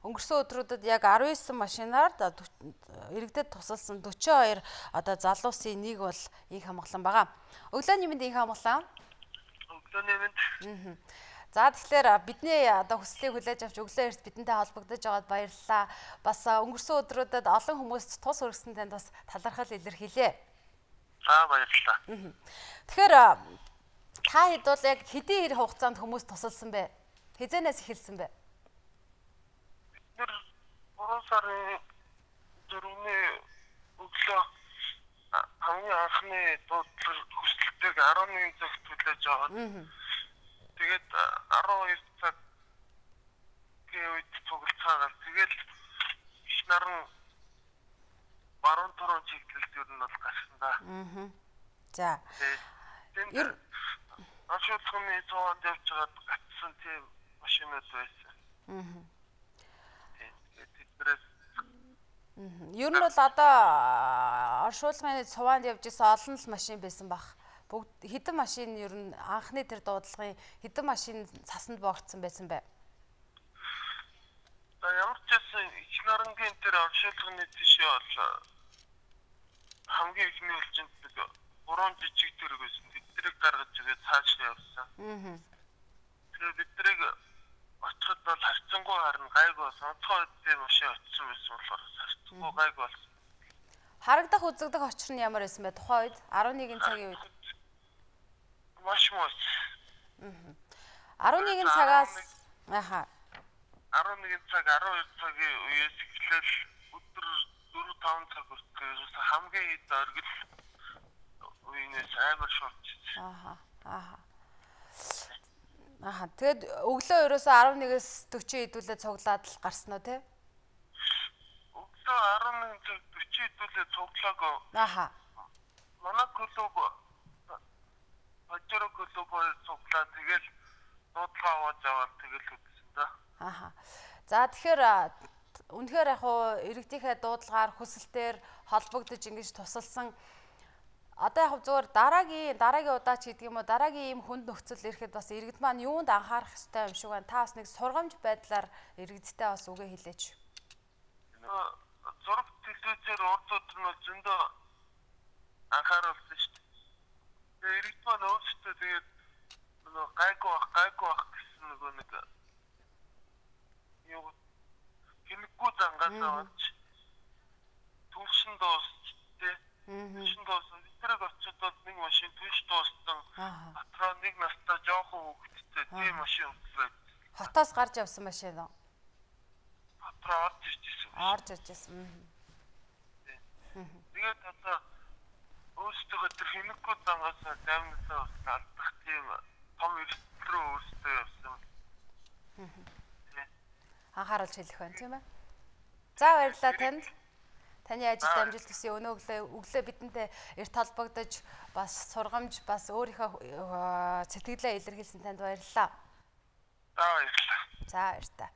өнгөрсөн өдрүүдэд яг 19 машинаар иргэдэд тусалсан 42 одоо залуусын нэг бол инх хамгаалсан байгаа. Өглөөний мэнд инх хамгаалсан. Өглөөний мэнд. За тэгэхээр бидний одоо хүслийг хүлээж авч өглөө эрт бидэнтэй холбогдож байгаад баярлалаа. Бас өнгөрсөн өдрүүдэд олон хүмүүст тус хүргэсэн танд бас талархал илэрхийлье. За баярлалаа. Тэгэхээр та хэд бол яг хэдийн хугацаанд хүмүүс тусалсан бэ? Хизэнээс эхэлсэн бэ? Бид 3 сарын 4-ний өглөө хамгийн анхны дуудлага хүсэлтийг 11 цагт хүлээж аваад тэгээд 12 цагийн үед цуглацаагаар тэгээд иш наран баруун төрөн чиглэлд юу нь бол гарсан да. За. Тэгээд ашиглахны цаанд явж байгаад гацсан тийм машинууд байсан. Ер нь бол одоо оршуулгын цуваанд явж исэн олон л машин байсан бах. Бүгд хэдэн машин ер нь анхны тэр дуудлагын хэдэн машин цасанд боогдсон байсан бэ? За ямар ч байсан ич нарангийн тэр оршуулгын тийшээ бол хамгийн ихний үлжинд нэг 3 жижиг төрөг байсан. Тэднийг гаргаж игээд цаашаа явсан. Тэгээд биднийг очиход бол харцангуй харна гайгүй болсон. Онцгой үедээ машин очсон байсан болохоор харцангуй гайгүй болсон. Харагдах үзэгдэх очир нь ямар байсан бэ тухайн үед? 11 цагийн үед. Маш мос. 11 цагаас 11 цаг 12 цагийн үеэс эхлээл өдөр 4-5 цаг хүртэл хамгийн хэд оргил үеийнээс амар шуурч. Тэгэд өглөө ерөөсөө 11-ээс 40 хэдүүлээ цуглаад л гарсан уу те? Өглөө 11 цаг 40 хэдүүлээ цуглаагүй. Манай клуб Бочор клубоор цуглаа тэгэл дуудлага аваад яваад тэгэл үзсэн да. За тэгэхээр үнэхээр яг уу иргэдийнхээ дуудлагаар хүсэлтээр холбогдож ингэж тусалсан. Одоо яг зүгээр дараагийн удаа ч гэдэг юм уу дараагийн ийм хүнд нөхцөл ирэхэд бас иргэд маань юунд анхаарах ёстой юм шиг байна. Та бас нэг сургамж байдлаар иргэдтэй бас үгээ хэлээч. Зураг телевизээр урд өдөр нь зөндөө анхааруулсан шүү дээ. Тэгээд иргэд маань өөрсдөө тэгээд гайгүй бах гэсэн нэг юу хинэггүй зангаасаа болж түлшин дуусч тээ. Түлшин дууссан. Тэрэг очиод бол нэг машин түлш дууссан. Дотроо нэг настай жоохон хүүхэдтэй тийм машин өглөө. Хотоос гарч явсан машин уу? Дотроо орж ирж байсан. Тэгээд одоо өөрсдөө тэр хинэггүй зангаасаа дамнасаа алдах тийм том эрсдэл рүү өөрсдөө явсан. Анхааруулж хэлэх байна тийм ээ. За баярлалаа танд. Таны ажилд амжилт хүсье. Өглөө бидэнтэй эрт холбогдож бас сургамж бас өөрийнхөө сэтгэлээ илэрхийлсэн танд баярлалаа. За баярлалаа. За баярлалаа.